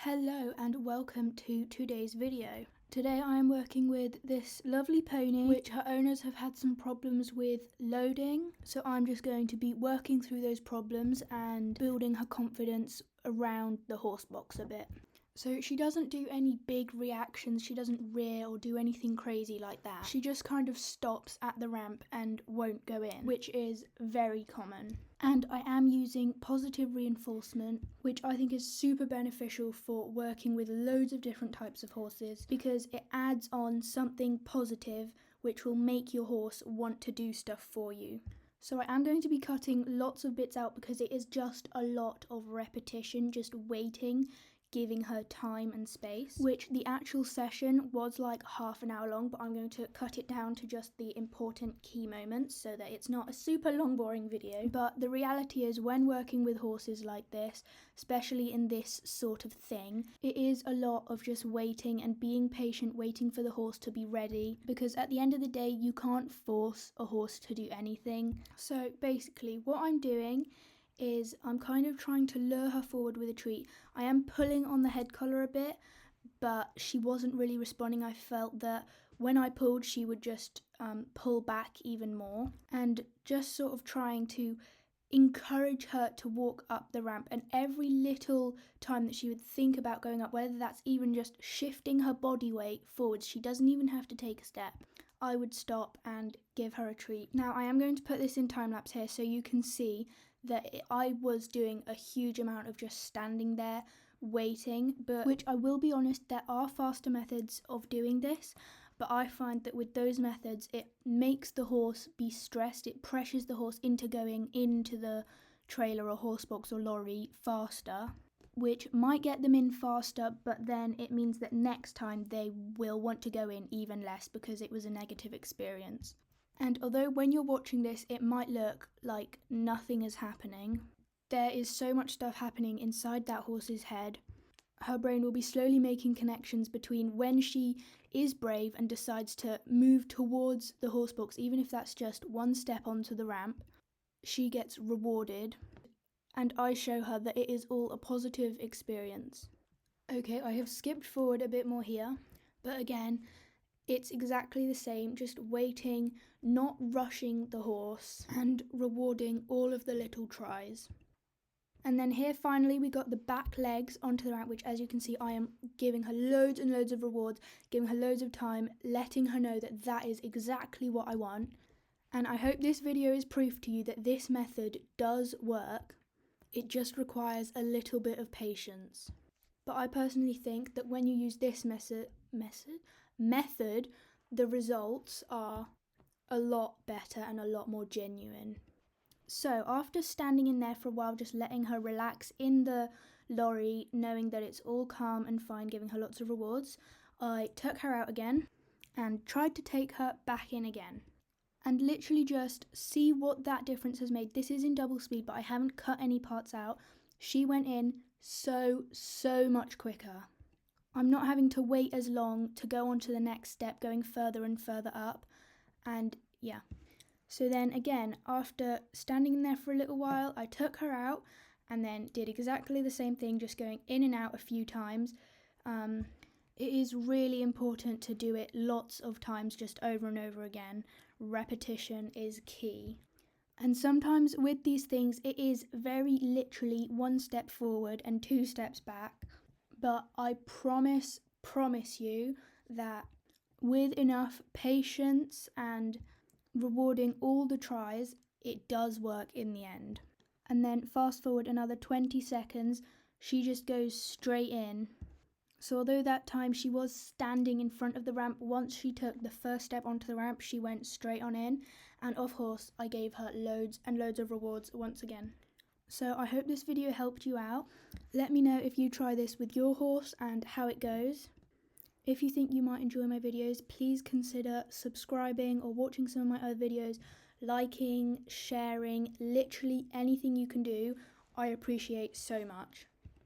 Hello and welcome to today's video. Today I am working with this lovely pony which her owners have had some problems with loading, so I'm just going to be working through those problems and building her confidence around the horse box a bit. So she doesn't do any big reactions, she doesn't rear or do anything crazy like that. She just kind of stops at the ramp and won't go in, which is very common. And I am using positive reinforcement, which I think is super beneficial for working with loads of different types of horses because it adds on something positive which will make your horse want to do stuff for you. So I am going to be cutting lots of bits out because it is just a lot of repetition, just waiting, giving her time and space, which the actual session was like half an hour long, but I'm going to cut it down to just the important key moments so that it's not a super long boring video. But the reality is, when working with horses like this, especially in this sort of thing, it is a lot of just waiting and being patient, waiting for the horse to be ready, because at the end of the day you can't force a horse to do anything. So basically what I'm doing is I'm kind of trying to lure her forward with a treat. I am pulling on the head collar a bit, but she wasn't really responding. I felt that when I pulled, she would just pull back even more, and just sort of trying to encourage her to walk up the ramp. And every little time that she would think about going up, whether that's even just shifting her body weight forwards, she doesn't even have to take a step, I would stop and give her a treat. Now I am going to put this in time lapse here so you can see that I was doing a huge amount of just standing there waiting, but which I will be honest, there are faster methods of doing this, but I find that with those methods it makes the horse be stressed, it pressures the horse into going into the trailer or horse box or lorry faster, which might get them in faster, but then it means that next time they will want to go in even less because it was a negative experience. And although when you're watching this it might look like nothing is happening, there is so much stuff happening inside that horse's head. Her brain will be slowly making connections between when she is brave and decides to move towards the horse box, even if that's just one step onto the ramp, she gets rewarded, and I show her that it is all a positive experience. Okay, I have skipped forward a bit more here, but again, it's exactly the same, just waiting, not rushing the horse, and rewarding all of the little tries. And then here finally we got the back legs onto the ramp, which as you can see I am giving her loads and loads of rewards, giving her loads of time, letting her know that that is exactly what I want. And I hope this video is proof to you that this method does work. It just requires a little bit of patience. But I personally think that when you use this method, the results are a lot better and a lot more genuine. So after standing in there for a while, just letting her relax in the lorry, knowing that it's all calm and fine, giving her lots of rewards, I took her out again and tried to take her back in again. And literally just see what that difference has made. This is in double speed, but I haven't cut any parts out. She went in so much quicker. I'm not having to wait as long to go on to the next step, going further and further up, and yeah. So then again, after standing in there for a little while, I took her out and then did exactly the same thing, just going in and out a few times. It is really important to do it lots of times, just over and over again. Repetition is key. And sometimes with these things, it is very literally one step forward and two steps back. But I promise you that with enough patience and rewarding all the tries, it does work in the end. And then fast forward another 20 seconds, she just goes straight in. So although that time she was standing in front of the ramp, once she took the first step onto the ramp, she went straight on in. And of course, I gave her loads and loads of rewards once again. So I hope this video helped you out. Let me know if you try this with your horse and how it goes. If you think you might enjoy my videos, please consider subscribing or watching some of my other videos, liking, sharing, literally anything you can do, I appreciate so much.